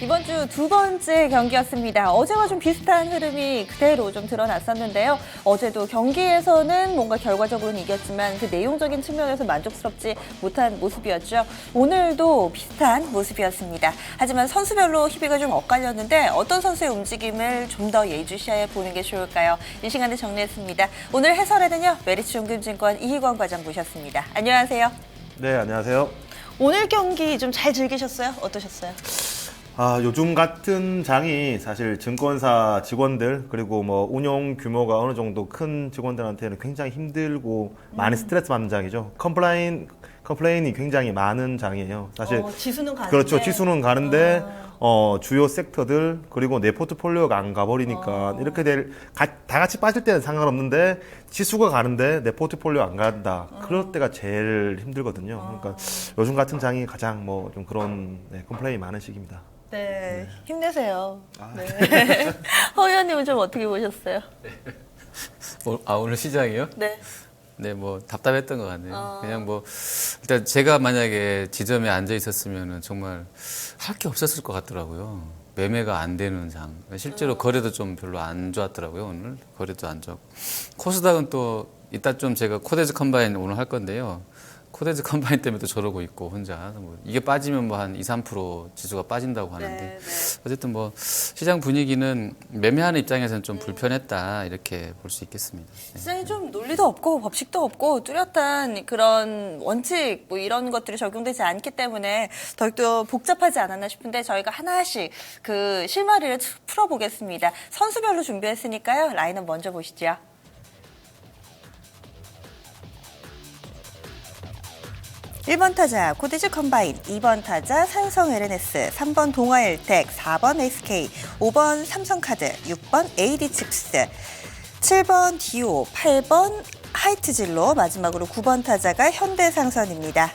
이번 주 두 번째 경기였습니다. 어제와 좀 비슷한 흐름이 그대로 좀 드러났었는데요. 어제도 경기에서는 뭔가 결과적으로는 이겼지만 그 내용적인 측면에서 만족스럽지 못한 모습이었죠. 오늘도 비슷한 모습이었습니다. 하지만 선수별로 희비가 좀 엇갈렸는데 어떤 선수의 움직임을 좀 더 예의주시해 보는 게 좋을까요? 이 시간에 정리했습니다. 오늘 해설에는요. 메리츠증권증권 이희권 과장 모셨습니다. 안녕하세요. 네, 안녕하세요. 오늘 경기 좀 잘 즐기셨어요? 어떠셨어요? 요즘 같은 장이 사실 증권사 직원들 그리고 뭐 운용 규모가 어느 정도 큰 직원들한테는 굉장히 힘들고 많이 스트레스 받는 장이죠. 컴플레인이 굉장히 많은 장이에요. 사실 지수는 가는데. 그렇죠. 지수는 가는데 주요 섹터들 그리고 내 포트폴리오가 안 가버리니까 이렇게 다 같이 빠질 때는 상관없는데 지수가 가는데 내 포트폴리오 안 간다. 그럴 때가 제일 힘들거든요. 그러니까 요즘 같은 장이 가장 뭐 좀 그런 컴플레인이 많은 시기입니다. 네, 힘내세요. 네. 허 의원님은 좀 어떻게 보셨어요? 오늘 시장이요? 네. 네, 뭐 답답했던 것 같네요. 그냥 뭐 일단 제가 만약에 지점에 앉아 있었으면은 정말 할 게 없었을 것 같더라고요. 매매가 안 되는 장. 실제로 거래도 좀 별로 안 좋았더라고요. 오늘 거래도 안 좋고. 코스닥은 또 이따 좀 제가 코데즈 컴바인 오늘 할 건데요. 코데즈 컴바인 때문에 또 저러고 있고 혼자 뭐 이게 빠지면 뭐 한 2~3% 지수가 빠진다고 하는데 네. 어쨌든 뭐 시장 분위기는 매매하는 입장에서는 좀 불편했다 이렇게 볼 수 있겠습니다. 네. 시장이 좀 논리도 없고 법칙도 없고 뚜렷한 그런 원칙 뭐 이런 것들이 적용되지 않기 때문에 더욱더 복잡하지 않았나 싶은데 저희가 하나씩 그 실마리를 풀어보겠습니다. 선수별로 준비했으니까요. 라인업 먼저 보시죠. 1번 타자 코디즈 컴바인, 2번 타자 산성 LNS, 3번 동아일텍, 4번 SK, 5번 삼성카드, 6번 AD칩스, 7번 디오, 8번 하이트진로, 마지막으로 9번 타자가 현대상선입니다.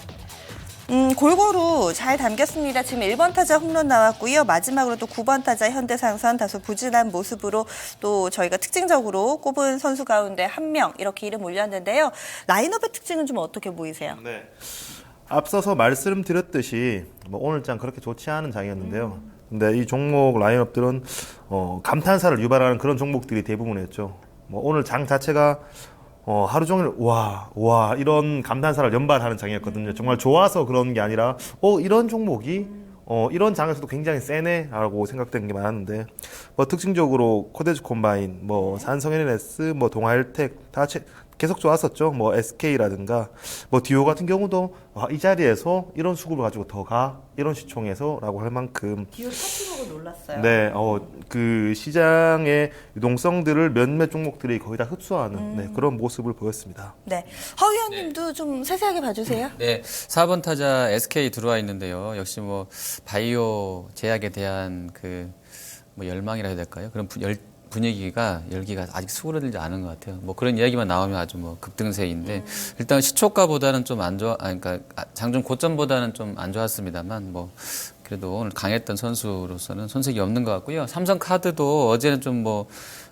골고루 잘 담겼습니다. 지금 1번 타자 홈런 나왔고요. 마지막으로 또 9번 타자 현대상선 다소 부진한 모습으로 또 저희가 특징적으로 꼽은 선수 가운데 한 명 이렇게 이름 올렸는데요. 라인업의 특징은 좀 어떻게 보이세요? 네. 앞서서 말씀드렸듯이 뭐 오늘 장 그렇게 좋지 않은 장이었는데요. 근데 이 종목 라인업들은 감탄사를 유발하는 그런 종목들이 대부분이었죠. 뭐 오늘 장 자체가 하루 종일 와 이런 감탄사를 연발하는 장이었거든요. 정말 좋아서 그런 게 아니라 이런 종목이 이런 장에서도 굉장히 세네라고 생각되는 게 많았는데 뭐 특징적으로 코데즈 콤바인, 뭐 산성 LNS, 뭐 동아일텍 다 계속 좋았었죠. 뭐 SK라든가 뭐 디오 같은 경우도 이 자리에서 이런 수급을 가지고 더 가 이런 시총에서라고 할 만큼 디오 터치 보고 놀랐어요. 네, 그 시장의 유동성들을 몇몇 종목들이 거의 다 흡수하는 그런 모습을 보였습니다. 네, 허 의원님도 좀 세세하게 봐주세요. 네, 4번 타자 SK 들어와 있는데요. 역시 뭐 바이오 제약에 대한 그 뭐 열망이라 해야 될까요? 그런 분위기가 열기가 아직 수그러들지 않은 것 같아요. 뭐 그런 이야기만 나오면 아주 뭐 급등세인데 일단 시초가보다는 좀 안 좋아, 그러니까 장중 고점보다는 좀 안 좋았습니다만 뭐 그래도 오늘 강했던 선수로서는 손색이 없는 것 같고요. 삼성카드도 어제는 좀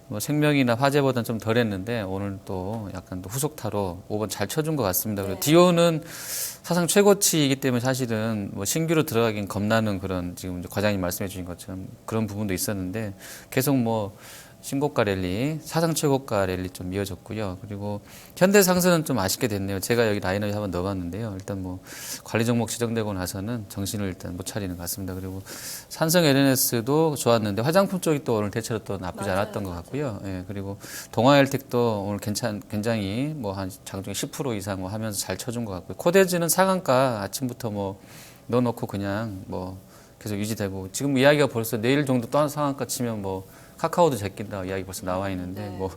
뭐 생명이나 화재보다는 좀 덜했는데 오늘 또 약간 또 후속타로 5번 잘 쳐준 것 같습니다. 그리고 디오는 사상 최고치이기 때문에 사실은 뭐 신규로 들어가긴 겁나는 그런 지금 이제 과장님 말씀해 주신 것처럼 그런 부분도 있었는데 계속 뭐 신고가 랠리, 사상 최고가 랠리 좀 이어졌고요. 그리고 현대상선은 좀 아쉽게 됐네요. 제가 여기 라인업에 한번 넣어봤는데요. 일단 뭐 관리 종목 지정되고 나서는 정신을 일단 못 차리는 것 같습니다. 그리고 산성 LNS도 좋았는데 화장품 쪽이 또 오늘 대체로 또 나쁘지 않았던 것 같고요. 예, 그리고 동아일텍도 오늘 굉장히 뭐 한 장중에 10% 이상 뭐 하면서 잘 쳐준 것 같고요. 코데즈는 상한가 아침부터 뭐 넣어놓고 그냥 뭐 계속 유지되고 지금 이야기가 벌써 내일 정도 또 한 상한가 치면 뭐 카카오도 제낀다 이야기 벌써 나와 있는데 뭐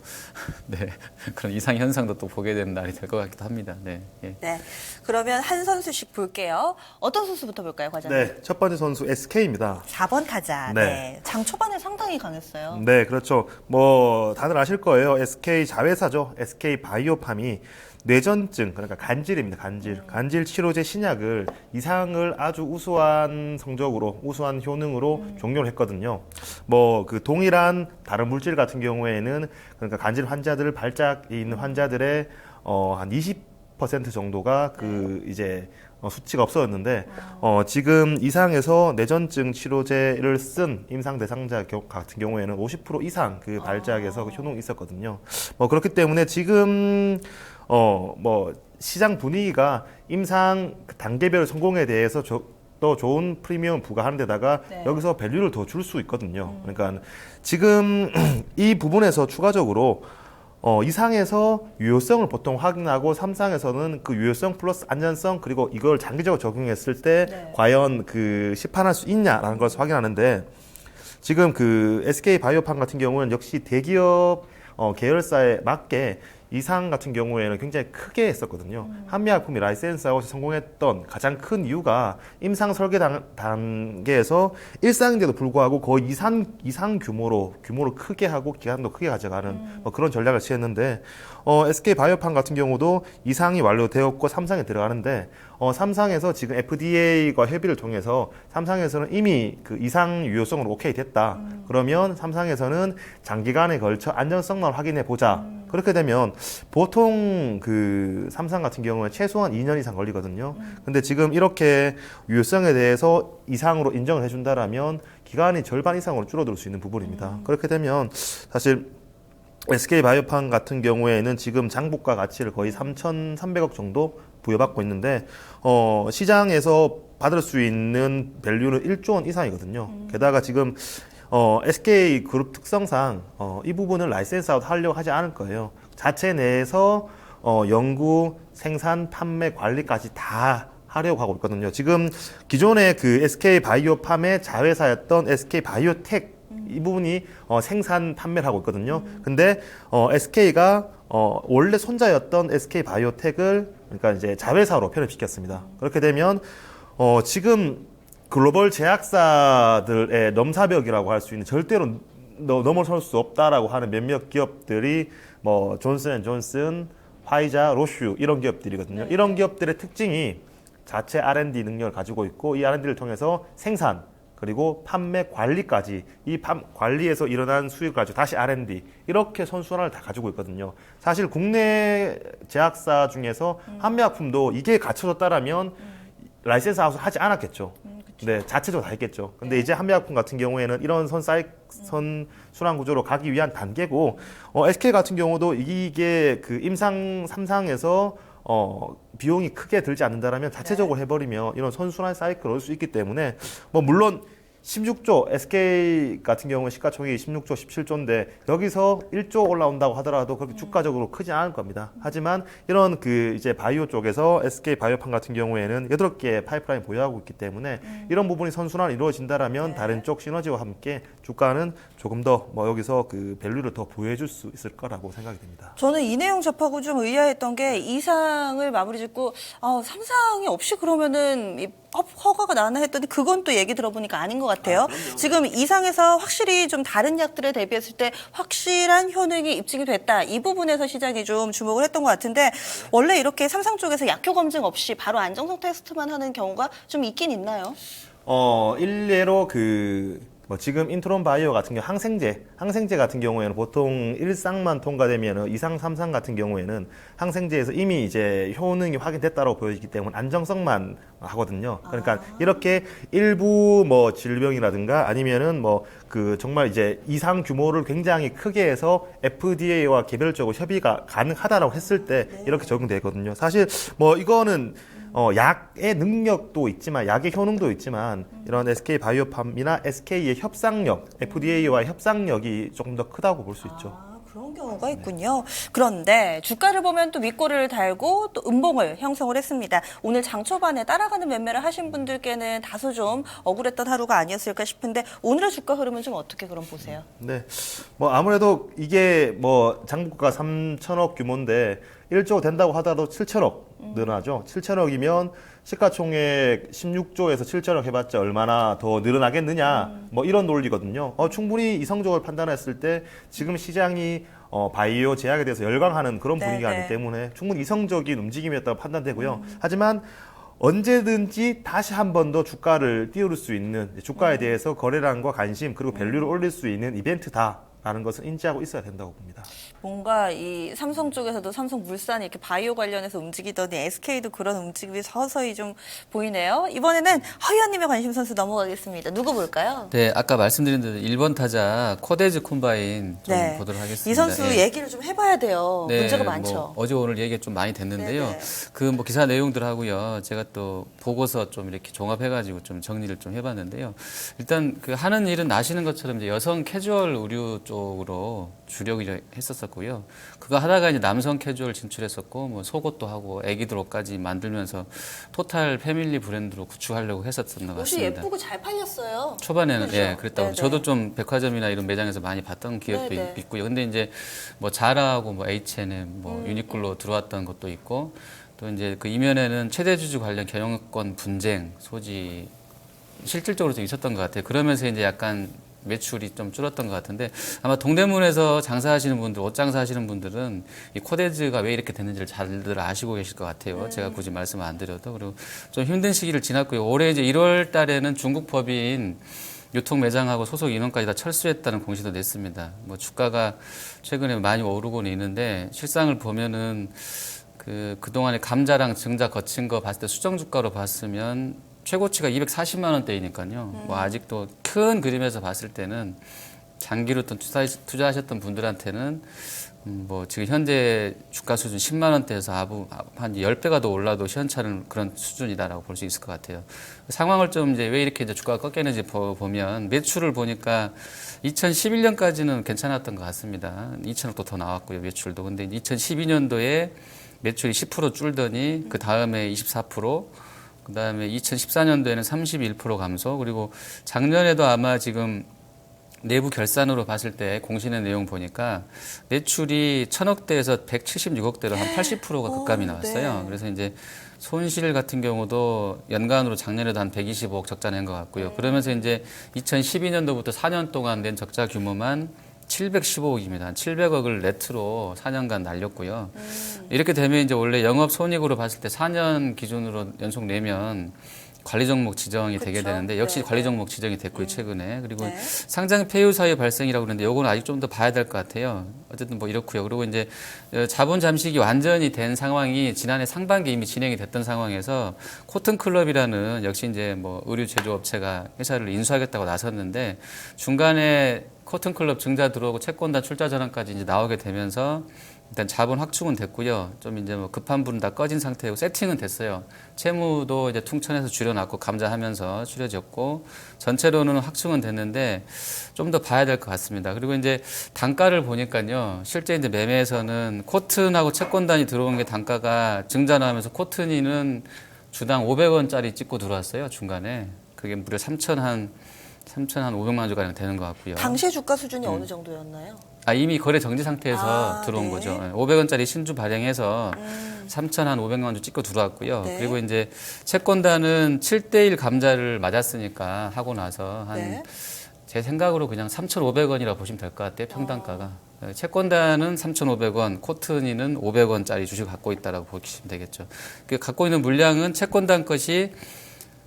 네, 그런 이상 현상도 또 보게 되는 날이 될 것 같기도 합니다. 네, 예. 네, 그러면 한 선수씩 볼게요. 어떤 선수부터 볼까요, 과장님? 네, 첫 번째 선수 SK입니다. 4번 타자. 네. 네. 장 초반에 상당히 강했어요. 네, 그렇죠. 뭐 다들 아실 거예요. SK 자회사죠. SK 바이오팜이 뇌전증, 그러니까 간질입니다. 간질 치료제 신약을 이상을 아주 우수한 성적으로, 우수한 효능으로 종료를 했거든요. 뭐 그 동일한 다른 물질 같은 경우에는 그러니까 간질 환자들, 발작이 있는 환자들의 한 20% 정도가 그 이제 수치가 없어졌는데 지금 이상에서 뇌전증 치료제를 쓴 임상 대상자 같은 경우에는 50% 이상 그 발작에서 그 효능이 있었거든요. 그렇기 때문에 지금 시장 분위기가 임상 단계별 성공에 대해서 또 좋은 프리미엄 부과하는 데다가 네. 여기서 밸류를 더 줄 수 있거든요. 그러니까 지금 이 부분에서 추가적으로 이상에서 유효성을 보통 확인하고 3상에서는 그 유효성 플러스 안전성 그리고 이걸 장기적으로 적용했을 때 네. 과연 그 시판할 수 있냐라는 것을 확인하는데 지금 그 SK 바이오팜 같은 경우는 역시 대기업 계열사에 맞게 이상 같은 경우에는 굉장히 크게 했었거든요. 한미약품이 라이센스아웃에 성공했던 가장 큰 이유가 임상 설계 단계에서 일상인데도 불구하고 거의 이상 규모로 크게 하고 기간도 크게 가져가는 그런 전략을 취했는데 SK 바이오팜 같은 경우도 이상이 완료되었고 3상에 들어가는데 3상에서 지금 FDA와 협의를 통해서 3상에서는 이미 그 이상 유효성으로 오케이 됐다. 그러면 3상에서는 장기간에 걸쳐 안전성만 확인해 보자. 그렇게 되면 보통 그 3상 같은 경우는 최소한 2년 이상 걸리거든요. 근데 지금 이렇게 유효성에 대해서 이상으로 인정을 해준다라면 기간이 절반 이상으로 줄어들 수 있는 부분입니다. 그렇게 되면 사실 SK 바이오팜 같은 경우에는 지금 장부가 가치를 거의 3,300억 정도 부여받고 있는데 시장에서 받을 수 있는 밸류는 1조 원 이상이거든요. 게다가 지금 SK 그룹 특성상 이 부분을 라이센스 아웃 하려고 하지 않을 거예요. 자체 내에서 연구, 생산, 판매, 관리까지 다 하려고 하고 있거든요. 지금 기존의 그 SK 바이오팜의 자회사였던 SK 바이오텍 이 부분이 생산 판매를 하고 있거든요. 근데 SK가 원래 손자였던 SK 바이오텍을 그러니까 이제 자회사로 편입시켰습니다. 그렇게 되면 지금 글로벌 제약사들의 넘사벽이라고 할 수 있는 절대로 넘어설 수 없다라고 하는 몇몇 기업들이 뭐 존슨앤존슨, 화이자, 로슈 이런 기업들이거든요. 이런 기업들의 특징이 자체 R&D 능력을 가지고 있고 이 R&D를 통해서 생산 그리고 판매 관리까지 이 관리에서 일어난 수익을 가지고 다시 R&D 이렇게 선순환을 다 가지고 있거든요. 사실 국내 제약사 중에서 한미약품도 이게 갖춰졌다라면 라이센스 아웃을 하지 않았겠죠. 네, 자체적으로 다 했겠죠. 근데 이제 한미약품 같은 경우에는 이런 선순환 구조로 가기 위한 단계고, SK 같은 경우도 이게 그 임상 3상에서 비용이 크게 들지 않는다라면 자체적으로 해버리면 이런 선순환 사이클을 올 수 있기 때문에 물론 16조 SK 같은 경우는 시가총액이 16조, 17조인데 여기서 1조 올라온다고 하더라도 그렇게 주가적으로 크지 않을 겁니다. 하지만 이런 그 이제 바이오 쪽에서 SK 바이오팜 같은 경우에는 8개의 파이프라인 보유하고 있기 때문에 이런 부분이 선순환이 이루어진다라면 다른 쪽 시너지와 함께 주가는 조금 더 여기서 그 밸류를 더 보여줄 수 있을 거라고 생각이 됩니다. 저는 이 내용 접하고 좀 의아했던 게 2상을 마무리 짓고 3상이 없이 그러면은 허가가 나나 했더니 그건 또 얘기 들어보니까 아닌 것 같아요. 지금 2상에서 확실히 좀 다른 약들에 대비했을 때 확실한 효능이 입증이 됐다. 이 부분에서 시장이 좀 주목을 했던 것 같은데 원래 이렇게 3상 쪽에서 약효 검증 없이 바로 안정성 테스트만 하는 경우가 좀 있긴 있나요? 일례로 지금 인트론 바이오 같은 경우 항생제 같은 경우에는 보통 1상만 통과되면 2상, 3상 같은 경우에는 항생제에서 이미 이제 효능이 확인됐다고 보여지기 때문에 안정성만 하거든요. 그러니까 이렇게 일부 질병이라든가 아니면은 정말 이제 이상 규모를 굉장히 크게 해서 FDA와 개별적으로 협의가 가능하다라고 했을 때 이렇게 적용되거든요. 사실 이거는 약의 능력도 있지만 약의 효능도 있지만 이런 SK 바이오팜이나 SK의 협상력, FDA와의 협상력이 조금 더 크다고 볼 수 있죠. 그런 경우가 있군요. 그런데 주가를 보면 또 윗골을 달고 또 음봉을 형성을 했습니다. 오늘 장 초반에 따라가는 매매를 하신 분들께는 다소 좀 억울했던 하루가 아니었을까 싶은데 오늘의 주가 흐름은 좀 어떻게 그럼 보세요? 네, 아무래도 이게 장부가 3천억 규모인데 1조 된다고 하더라도 7천억 늘어나죠. 7천억이면 시가총액 16조에서 7천억 해봤자 얼마나 더 늘어나겠느냐 이런 논리거든요. 충분히 이성적으로 판단했을 때 지금 시장이 바이오 제약에 대해서 열광하는 그런 분위기가 아니기 때문에 충분히 이성적인 움직임이었다고 판단되고요. 하지만 언제든지 다시 한 번 더 주가를 띄우를 수 있는 주가에 대해서 거래량과 관심 그리고 밸류를 올릴 수 있는 이벤트다. 라는 것을 인지하고 있어야 된다고 봅니다. 뭔가 이 삼성 쪽에서도 삼성물산이 이렇게 바이오 관련해서 움직이더니 SK도 그런 움직임이 서서히 좀 보이네요. 이번에는 허 의원님의 관심 선수 넘어가겠습니다. 누구 볼까요? 네, 아까 말씀드린 대로 1번 타자 코데즈 콤바인 좀 보도록 하겠습니다. 이 선수 예. 얘기를 좀 해봐야 돼요. 문제가 많죠. 뭐 어제 오늘 얘기가 좀 많이 됐는데요. 네네. 그 뭐 기사 내용들하고요. 제가 또 보고서 좀 이렇게 종합해가지고 좀 정리를 좀 해봤는데요. 일단 그 하는 일은 아시는 것처럼 이제 여성 캐주얼 의류 쪽으로 주력을 했었었고요. 그거 하다가 이제 남성 캐주얼 진출했었고, 뭐 속옷도 하고 애기들 옷까지 만들면서 토탈 패밀리 브랜드로 구축하려고 했었던 것 옷이 같습니다. 예쁘고 잘 팔렸어요. 초반에는 그렇죠? 예 그랬다고 네네. 저도 좀 백화점이나 이런 매장에서 많이 봤던 기억도 네네. 있고요. 근데 이제 뭐 자라하고 뭐 H&M, 뭐 유니클로 들어왔던 것도 있고 또 이제 그 이면에는 최대주주 관련 경영권 분쟁 소지 실질적으로 좀 있었던 것 같아요. 그러면서 이제 약간 매출이 좀 줄었던 것 같은데 아마 동대문에서 장사하시는 분들, 옷 장사하시는 분들은 이 코데즈가 왜 이렇게 됐는지를 잘들 아시고 계실 것 같아요. 제가 굳이 말씀 안 드려도. 그리고 좀 힘든 시기를 지났고요. 올해 이제 1월 달에는 중국 법인 유통 매장하고 소속 인원까지 다 철수했다는 공시도 냈습니다. 뭐 주가가 최근에 많이 오르고는 있는데 실상을 보면은 그동안에 감자랑 증자 거친 거 봤을 때 수정 주가로 봤으면 최고치가 240만 원대이니까요. 뭐 아직도 큰 그림에서 봤을 때는 장기로 또 투자하셨던 분들한테는 뭐 지금 현재 주가 수준 10만 원대에서 한 10배가 더 올라도 시원찮은 그런 수준이다라고 볼 수 있을 것 같아요. 상황을 좀 이제 왜 이렇게 이제 주가가 꺾이는지 보면 매출을 보니까 2011년까지는 괜찮았던 것 같습니다. 2천억도 더 나왔고요, 매출도. 근데 2012년도에 매출이 10% 줄더니 그 다음에 24%, 그 다음에 2014년도에는 31% 감소, 그리고 작년에도 아마 지금 내부 결산으로 봤을 때 공시된 내용 보니까 매출이 1,000억대에서 176억대로 한 80%가 급감이 나왔어요. 네. 그래서 이제 손실 같은 경우도 연간으로 작년에도 한 125억 적자 낸 것 같고요. 그러면서 이제 2012년도부터 4년 동안 낸 적자 규모만 715억입니다. 한 700억을 네트로 4년간 날렸고요. 이렇게 되면 이제 원래 영업 손익으로 봤을 때 4년 기준으로 연속 내면 관리 종목 지정이 되게 그쵸? 되는데 역시 네. 관리 종목 지정이 됐고요, 최근에. 그리고 네. 상장 폐유 사유 발생이라고 그러는데 요거는 아직 좀 더 봐야 될 것 같아요. 어쨌든 뭐 이렇고요. 그리고 이제 자본 잠식이 완전히 된 상황이 지난해 상반기 이미 진행이 됐던 상황에서 코튼클럽이라는 역시 이제 뭐 의류 제조업체가 회사를 인수하겠다고 나섰는데 중간에 코튼클럽 증자 들어오고 채권단 출자 전환까지 이제 나오게 되면서 일단 자본 확충은 됐고요. 좀 이제 뭐 급한 불은 다 꺼진 상태고 세팅은 됐어요. 채무도 이제 퉁천해서 줄여놨고 감자하면서 줄여졌고 전체로는 확충은 됐는데 좀 더 봐야 될 것 같습니다. 그리고 이제 단가를 보니까요. 실제 이제 매매에서는 코튼하고 채권단이 들어온 게 단가가 증자 나오면서 코튼이는 주당 500원짜리 찍고 들어왔어요. 중간에. 그게 무려 3,500만 원 가량 되는 것 같고요. 당시 주가 수준이 어느 정도였나요? 이미 거래 정지 상태에서 들어온 네. 거죠. 500원짜리 신주 발행해서 3,500만 원 찍고 들어왔고요. 네. 그리고 이제 채권단은 7대1 감자를 맞았으니까 하고 나서 네. 제 생각으로 그냥 3,500원이라고 보시면 될 것 같아요. 평단가가. 채권단은 3,500원, 코튼이는 500원짜리 주식을 갖고 있다라고 보시면 되겠죠. 그 갖고 있는 물량은 채권단 것이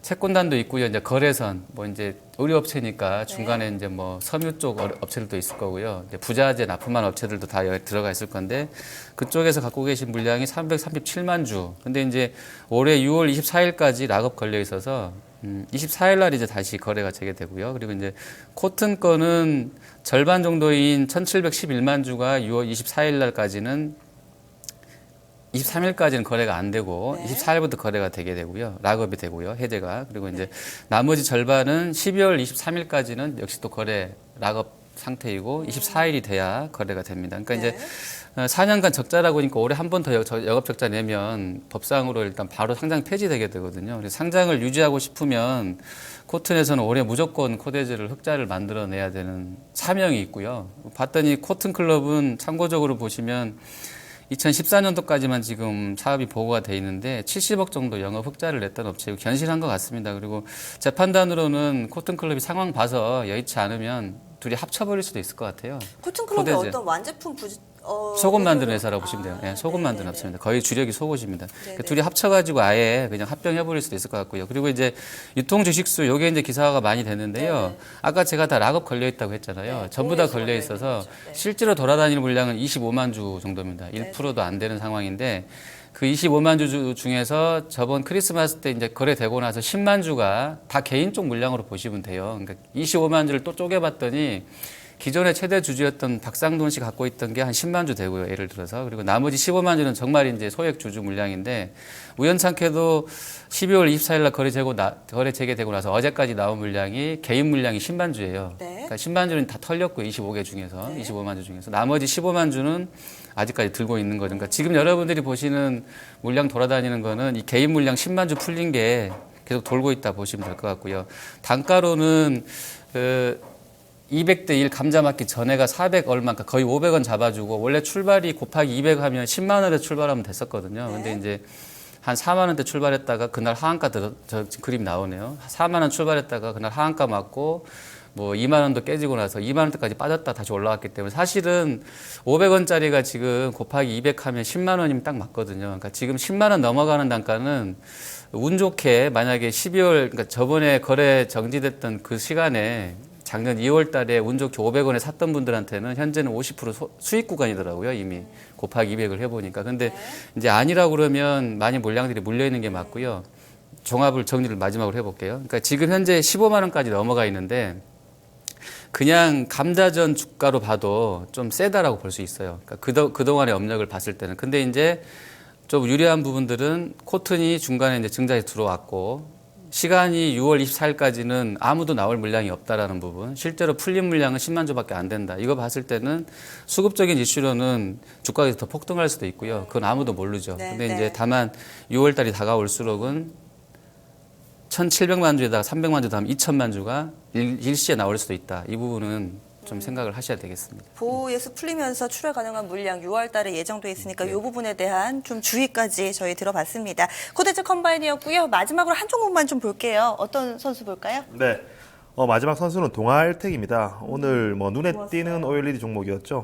채권단도 있고요. 이제 거래선, 뭐 이제 의류업체니까 중간에 이제 뭐 섬유 쪽 업체들도 있을 거고요. 이제 부자재 납품한 업체들도 다 여기 들어가 있을 건데 그쪽에서 갖고 계신 물량이 337만 주. 근데 이제 올해 6월 24일까지 락업 걸려 있어서 24일 날 이제 다시 거래가 재개되고요. 그리고 이제 코튼 거는 절반 정도인 1,711만 주가 6월 24일 날까지는 23일까지는 거래가 안 되고 네. 24일부터 거래가 되게 되고요. 락업이 되고요. 해제가. 그리고 이제 나머지 절반은 12월 23일까지는 역시 또 거래 락업 상태이고 24일이 돼야 거래가 됩니다. 그러니까 네. 이제 4년간 적자라고 하니까 올해 한 번 더 영업 적자 내면 법상으로 일단 바로 상장 폐지되게 되거든요. 그래서 상장을 유지하고 싶으면 코튼에서는 올해 무조건 코데즈를 흑자를 만들어내야 되는 사명이 있고요. 봤더니 코튼클럽은 참고적으로 보시면 2014년도까지만 지금 사업이 보고가 돼 있는데 70억 정도 영업 흑자를 냈던 업체고 견실한 것 같습니다. 그리고 재판단으로는 코튼클럽이 상황 봐서 여의치 않으면 둘이 합쳐버릴 수도 있을 것 같아요. 코튼클럽이 코데즈. 어떤 완제품 소금 만드는 회사라고 보시면 돼요. 네, 소금 만드는 업체입니다. 거의 주력이 속옷입니다. 그 둘이 합쳐가지고 아예 그냥 합병해버릴 수도 있을 것 같고요. 그리고 이제 유통 주식수 요게 이제 기사화가 많이 됐는데요. 아까 제가 다 락업 걸려 있다고 했잖아요. 전부 다 걸려 있어서 실제로 돌아다니는 물량은 25만 주 정도입니다. 1%도 안 되는 상황인데 그 25만 주 중에서 저번 크리스마스 때 이제 거래되고 나서 10만 주가 다 개인 쪽 물량으로 보시면 돼요. 그러니까 25만 주를 또 쪼개봤더니 기존의 최대 주주였던 박상돈 씨 갖고 있던 게 한 10만 주 되고요. 예를 들어서. 그리고 나머지 15만 주는 정말 이제 소액 주주 물량인데 우연찮게도 12월 24일 날 거래 재개되고 나서 어제까지 나온 물량이 개인 물량이 10만 주예요. 네. 그러니까 10만 주는 다 털렸고 25개 중에서 25만 주 중에서 나머지 15만 주는 아직까지 들고 있는 거죠. 그러니까 지금 여러분들이 보시는 물량 돌아다니는 거는 이 개인 물량 10만 주 풀린 게 계속 돌고 있다 보시면 될 것 같고요. 단가로는 200대 1 감자 맞기 전에가 400 얼마, 그러니까 거의 500원 잡아주고 원래 출발이 곱하기 200 하면 10만 원에 출발하면 됐었거든요. 근데 이제 한 4만 원대 출발했다가 그날 하한가 저 그림 나오네요. 4만 원 출발했다가 그날 하한가 맞고 뭐 2만 원도 깨지고 나서 2만 원대까지 빠졌다 다시 올라왔기 때문에 사실은 500원짜리가 지금 곱하기 200 하면 10만 원이면 딱 맞거든요. 그러니까 지금 10만 원 넘어가는 단가는 운 좋게 만약에 12월, 그러니까 저번에 거래 정지됐던 그 시간에 작년 2월 달에 운 좋게 500원에 샀던 분들한테는 현재는 50% 수익 구간이더라고요. 이미 곱하기 200을 해보니까. 근데 이제 아니라고 그러면 많이 물량들이 물려있는 게 맞고요. 종합을 정리를 마지막으로 해볼게요. 그러니까 지금 현재 15만 원까지 넘어가 있는데 그냥 감자전 주가로 봐도 좀 세다라고 볼 수 있어요. 그러니까 그동안의 업력을 봤을 때는. 근데 이제 좀 유리한 부분들은 코튼이 중간에 이제 증자에 들어왔고 시간이 6월 24일까지는 아무도 나올 물량이 없다라는 부분. 실제로 풀린 물량은 10만 주밖에 안 된다. 이거 봤을 때는 수급적인 이슈로는 주가가 더 폭등할 수도 있고요. 그건 아무도 모르죠. 근데 이제 다만 6월 달이 다가올수록은 1,700만 주에다가 300만 주 다음 2,000만 주가 일시에 나올 수도 있다. 이 부분은 좀 생각을 하셔야 되겠습니다. 보호에서 풀리면서 출하 가능한 물량 6월 달에 예정돼 있으니까 이 부분에 대한 좀 주의까지 저희 들어봤습니다. 코데즈 컴바인이었고요. 마지막으로 한 종목만 좀 볼게요. 어떤 선수 볼까요? 네. 마지막 선수는 동아일텍입니다. 오늘 눈에 띄는 OLED 종목이었죠.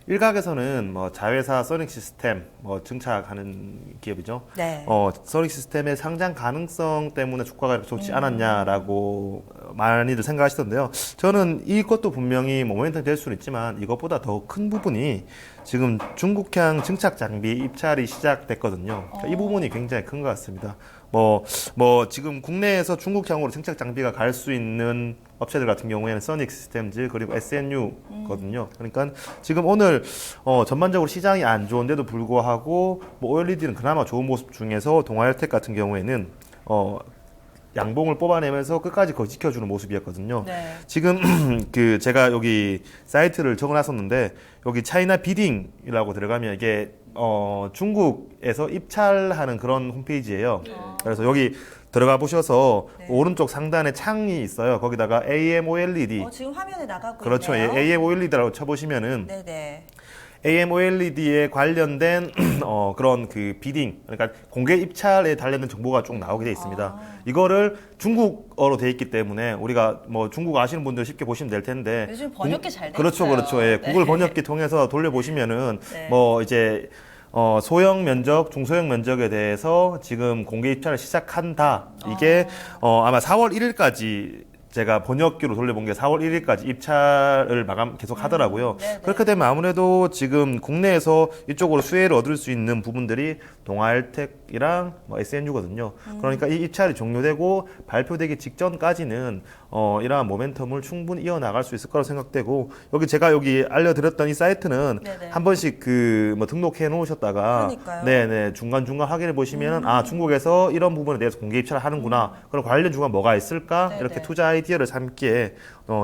일각에서는 자회사 써닉 시스템 증착하는 기업이죠. 네. 써닉 시스템의 상장 가능성 때문에 주가가 좋지 않았냐라고 많이들 생각하시던데요. 저는 이것도 분명히 모멘텀 될 수는 있지만 이것보다 더 큰 부분이 지금 중국향 증착 장비 입찰이 시작됐거든요. 그러니까 이 부분이 굉장히 큰 것 같습니다. 지금 국내에서 중국향으로 증착 장비가 갈 수 있는 업체들 같은 경우에는 써닉 시스템즈 그리고 SNU거든요. 그러니까 지금 오늘 전반적으로 시장이 안 좋은데도 불구하고 OLED는 그나마 좋은 모습 중에서 동아일텍 같은 경우에는 양봉을 뽑아내면서 끝까지 그거 지켜주는 모습이었거든요. 네. 지금 제가 여기 사이트를 적어놨었는데 여기 차이나 비딩이라고 들어가면 이게 중국에서 입찰하는 그런 홈페이지예요. 그래서 여기 들어가 보셔서 오른쪽 상단에 창이 있어요. 거기다가 AMOLED. 지금 화면에 나가고 그렇죠. 있네요. AMOLED라고 쳐보시면은 네네. AMOLED에 관련된 그런 비딩, 그러니까 공개 입찰에 관련된 정보가 쭉 나오게 돼 있습니다. 이거를 중국어로 돼 있기 때문에 우리가 중국어 아시는 분들 쉽게 보시면 될 텐데 요즘 번역기 잘 돼 그렇죠, 있어요. 그렇죠. 예, 구글 번역기 통해서 돌려보시면은 네. 이제 소형 면적, 중소형 면적에 대해서 지금 공개 입찰을 시작한다. 이게 아마 4월 1일까지 제가 번역기로 돌려본 게 4월 1일까지 입찰을 마감 계속 하더라고요. 그렇게 되면 아무래도 지금 국내에서 이쪽으로 수혜를 얻을 수 있는 부분들이 동아일텍이랑 SNU거든요. 그러니까 이 입찰이 종료되고 발표되기 직전까지는 이러한 모멘텀을 충분히 이어나갈 수 있을 거라고 생각되고 제가 여기 알려드렸던 이 사이트는 한 번씩 등록해 놓으셨다가 네네 중간중간 확인해 보시면 중국에서 이런 부분에 대해서 공개 입찰을 하는구나. 그럼 관련 중간 뭐가 있을까? 이렇게 투자 아이디어를 삼기에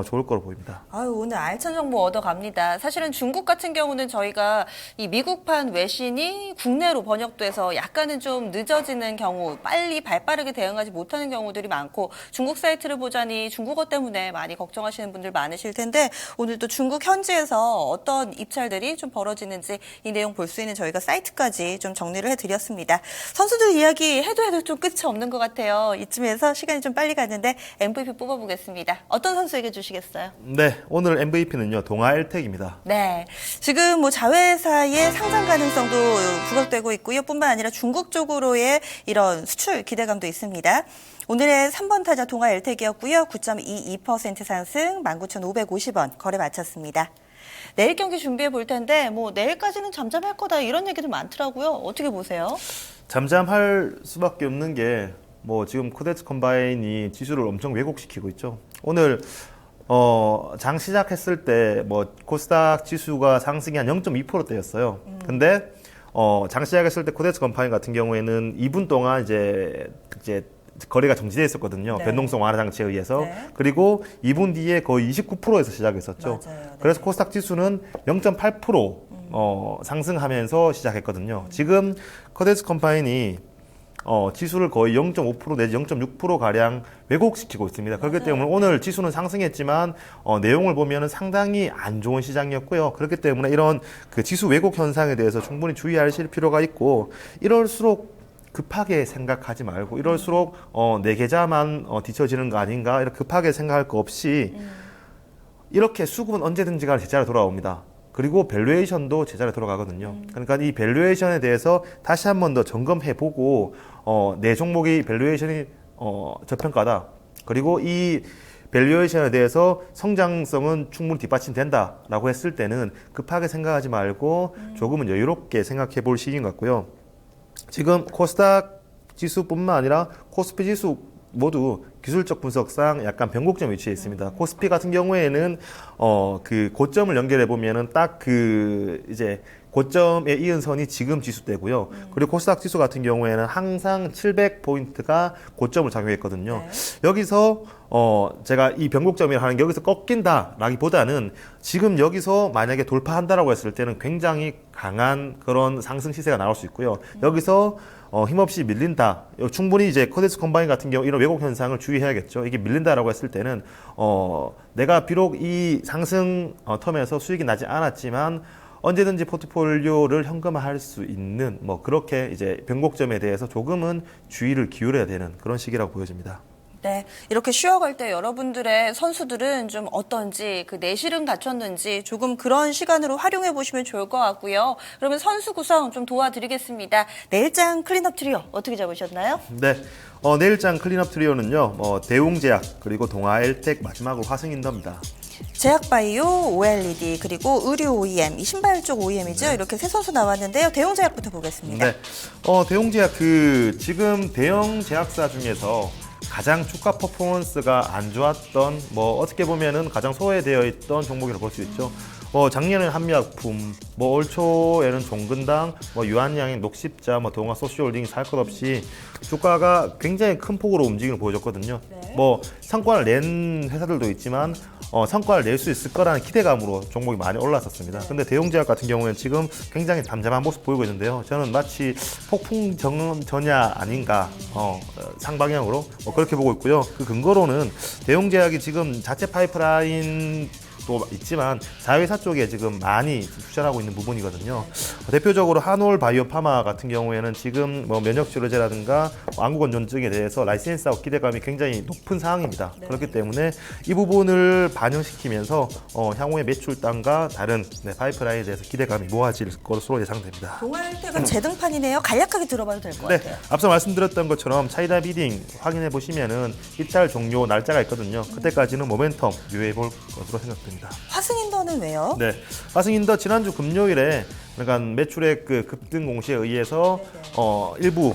좋을 거로 보입니다. 오늘 알찬 정보 얻어갑니다. 사실은 중국 같은 경우는 저희가 이 미국판 외신이 국내로 번역돼서 약간은 좀 좀 늦어지는 경우, 빨리 발빠르게 대응하지 못하는 경우들이 많고 중국 사이트를 보자니 중국어 때문에 많이 걱정하시는 분들 많으실 텐데 오늘 또 중국 현지에서 어떤 입찰들이 좀 벌어지는지 이 내용 볼 수 있는 저희가 사이트까지 좀 정리를 해드렸습니다. 선수들 이야기 해도 좀 끝이 없는 것 같아요. 이쯤에서 시간이 좀 빨리 갔는데 MVP 뽑아보겠습니다. 어떤 선수에게 주시겠어요? 네, 오늘 MVP는요 동아엘텍입니다. 네, 지금 뭐 자회사의 상장 가능성도 부각되고 있고요. 뿐만 아니라 중국 쪽으로의 이런 수출 기대감도 있습니다. 오늘의 3번 타자 동아엘텍이었고요. 9.22% 상승 19,550원 거래 마쳤습니다. 내일 경기 준비해 볼 텐데 뭐 내일까지는 잠잠할 거다 이런 얘기도 많더라고요. 어떻게 보세요? 잠잠할 수밖에 없는 게 뭐 지금 코데스 컴바인이 지수를 엄청 왜곡시키고 있죠. 오늘 장 시작했을 때 뭐 코스닥 지수가 상승이 한 0.2%대였어요. 근데 장 시작했을 때 코데스 컴바인 같은 경우에는 2분 동안 이제 거래가 정지되어 있었거든요. 네. 변동성 완화 장치에 의해서. 네. 그리고 2분 뒤에 거의 29%에서 시작했었죠. 맞아요. 네. 그래서 코스닥 지수는 0.8% 상승하면서 시작했거든요. 지금 코데스 컴바인이 지수를 거의 0.5% 내지 0.6% 가량 왜곡시키고 있습니다. 그렇기 때문에 오늘 지수는 상승했지만 내용을 보면 상당히 안 좋은 시장이었고요. 그렇기 때문에 이런 그 지수 왜곡 현상에 대해서 충분히 주의하실 필요가 있고 이럴수록 급하게 생각하지 말고 이럴수록 내 계좌만 뒤처지는 거 아닌가 이렇게 급하게 생각할 거 없이 이렇게 수급은 언제든지 간에 제자리로 돌아옵니다. 그리고 밸류에이션도 제자리로 돌아가거든요. 그러니까 이 밸류에이션에 대해서 다시 한 번 더 점검해보고 내 종목이 밸류에이션이 저평가다. 그리고 이 밸류에이션에 대해서 성장성은 충분히 뒷받침된다라고 했을 때는 급하게 생각하지 말고 조금은 여유롭게 생각해 볼 시기인 것 같고요. 지금 코스닥 지수뿐만 아니라 코스피 지수 모두 기술적 분석상 약간 변곡점 위치에 있습니다. 코스피 같은 경우에는 그 고점을 연결해 보면은 딱 그 이제 고점에 이은 선이 지금 지수대고요. 그리고 코스닥 지수 같은 경우에는 항상 700포인트가 고점을 작용했거든요. 네. 여기서 제가 이 변곡점이라 하는 게 여기서 꺾인다라기보다는 지금 여기서 만약에 돌파한다라고 했을 때는 굉장히 강한 그런 상승 시세가 나올 수 있고요. 여기서 힘없이 밀린다. 충분히 이제 코데스 컴바인 같은 경우 이런 왜곡 현상을 주의해야겠죠. 이게 밀린다라고 했을 때는 내가 비록 이 상승 텀에서 수익이 나지 않았지만 언제든지 포트폴리오를 현금화할 수 있는 뭐 그렇게 이제 변곡점에 대해서 조금은 주의를 기울여야 되는 그런 시기라고 보여집니다. 네, 이렇게 쉬어갈 때 여러분들의 선수들은 좀 어떤지 그 내실은 갖췄는지 조금 그런 시간으로 활용해 보시면 좋을 것 같고요. 그러면 선수 구성 좀 도와드리겠습니다. 내일장 클린업 트리오 어떻게 잡으셨나요? 네, 내일장 클린업 트리오는요, 대웅제약 그리고 동아엘텍 마지막으로 화승인더입니다. 제약바이오, OLED 그리고 의류 OEM, 이 신발 쪽 OEM이죠. 이렇게 세 선수 나왔는데요. 대웅제약부터 보겠습니다. 네, 대웅제약 지금 대형 제약사 중에서 가장 주가 퍼포먼스가 안 좋았던 어떻게 보면은 가장 소외되어 있던 종목이라고 볼 수 있죠. 작년에는 한미약품, 올 초에는 종근당, 유한양행, 녹십자, 동아 소시홀딩 살 것 없이 주가가 굉장히 큰 폭으로 움직임을 보여줬거든요. 네. 성과를 낸 회사들도 있지만 성과를 낼 수 있을 거라는 기대감으로 종목이 많이 올랐었습니다. 근데 대웅제약 같은 경우에는 지금 굉장히 잠잠한 모습 보이고 있는데요. 저는 마치 폭풍 전야 아닌가 상방향으로 그렇게 보고 있고요. 그 근거로는 대웅제약이 지금 자체 파이프라인 또 있지만 자회사 쪽에 지금 많이 투자하고 있는 부분이거든요. 대표적으로 한올 바이오파마 같은 경우에는 지금 면역 치료제라든가 안구건조증에 대해서 라이센스하고 기대감이 굉장히 높은 상황입니다. 네. 그렇기 때문에 이 부분을 반영시키면서 향후의 매출단과 다른 파이프라인에 대해서 기대감이 모아질 것으로 예상됩니다. 동아일텍은 재등판이네요. 간략하게 들어봐도 될 것 네, 같아요. 앞서 말씀드렸던 것처럼 차이나 비딩 확인해 보시면은 입찰 종료 날짜가 있거든요. 그때까지는 모멘텀 유의해 볼 것으로 생각됩니다. 화승인더는 왜요? 네, 화승인더 지난주 금요일에 그러니까 매출액 급등 공시에 의해서 일부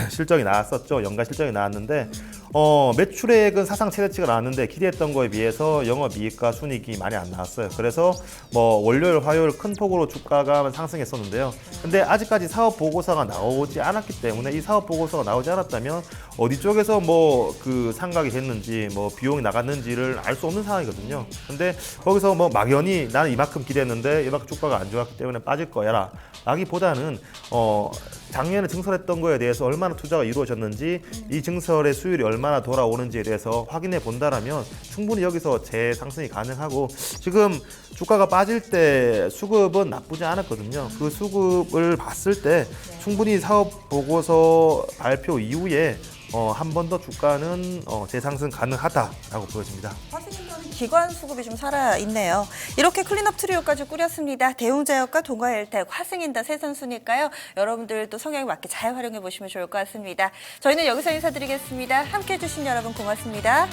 실적이 나왔었죠. 연간 실적이 나왔는데 매출액은 사상 최대치가 나왔는데 기대했던 거에 비해서 영업이익과 순이익이 많이 안 나왔어요. 그래서 월요일, 화요일 큰 폭으로 주가가 상승했었는데요. 근데 아직까지 사업 보고서가 나오지 않았기 때문에 이 사업 보고서가 나오지 않았다면 어디 쪽에서 그 상각이 됐는지 비용이 나갔는지를 알 수 없는 상황이거든요. 근데 거기서 막연히 나는 이만큼 기대했는데 이만큼 주가가 안 좋았기 때문에 빠질 거야 라기보다는 작년에 증설했던 거에 대해서 얼마나 투자가 이루어졌는지 이 증설의 수율이 얼마나 돌아오는지에 대해서 확인해 본다라면 충분히 여기서 재상승이 가능하고 지금 주가가 빠질 때 수급은 나쁘지 않았거든요. 그 수급을 봤을 때 충분히 사업 보고서 발표 이후에 한 번 더 주가는 재상승 가능하다라고 보여집니다. 화승인더는 기관 수급이 좀 살아있네요. 이렇게 클린업 트리오까지 꾸렸습니다. 대웅제약과 동아일텍, 화승인더 세 선수니까요. 여러분들도 성향에 맞게 잘 활용해 보시면 좋을 것 같습니다. 저희는 여기서 인사드리겠습니다. 함께해 주신 여러분 고맙습니다.